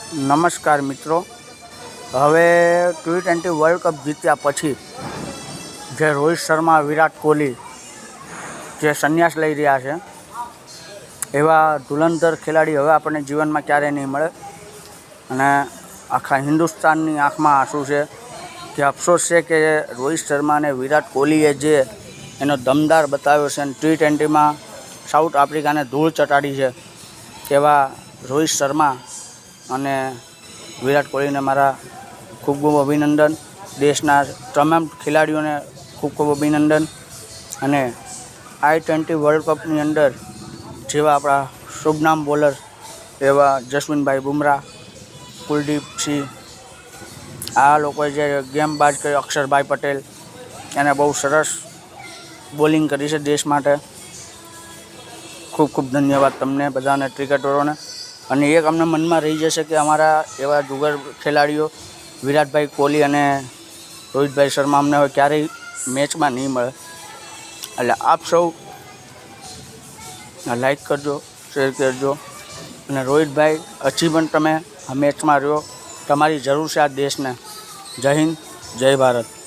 નમસ્કાર મિત્રો, હવે T20 વર્લ્ડ કપ જીત્યા પછી જે રોહિત શર્મા, વિરાટ કોહલી જે સંન્યાસ લઈ રહ્યા છે, એવા ધુરંધર ખેલાડી હવે આપણને જીવનમાં ક્યારેય નહીં મળે. અને આખા હિન્દુસ્તાનની આંખમાં આંસુ છે કે અફસોસ છે કે રોહિત શર્મા અને વિરાટ કોહલીએ જે એનો દમદાર બતાવ્યો છે અને T20માં સાઉથ આફ્રિકાને ધૂળ ચટાડી છે, એવા રોહિત શર્મા અને વિરાટ કોહલીને મારા ખૂબ ખૂબ અભિનંદન. દેશના તમામ ખેલાડીઓને ખૂબ ખૂબ અભિનંદન. અને I20 વર્લ્ડ કપની અંદર જેવા આપણા શુભનામ બોલર એવા જસવીનભાઈ બુમરાહ, કુલદીપસિંહ, આ લોકોએ જે ગેમ બાજ કરી, અક્ષરભાઈ પટેલ, એને બહુ સરસ બોલિંગ કરી છે દેશ માટે. ખૂબ ખૂબ ધન્યવાદ તમને બધાને, ક્રિકેટરોને. અને એક અમને મનમાં રહી જશે કે અમારા એવા જુગર ખેલાડીઓ વિરાટભાઈ કોહલી અને રોહિતભાઈ શર્મા અમને હવે ક્યારેય મેચમાં નહીં મળે. એટલે આપ સૌ લાઈક કરજો, શેર કરજો. અને રોહિતભાઈ, હજી પણ તમે આ મેચમાં રહ્યો, તમારી જરૂર છે આ દેશને. જય હિન્દ, જય ભારત.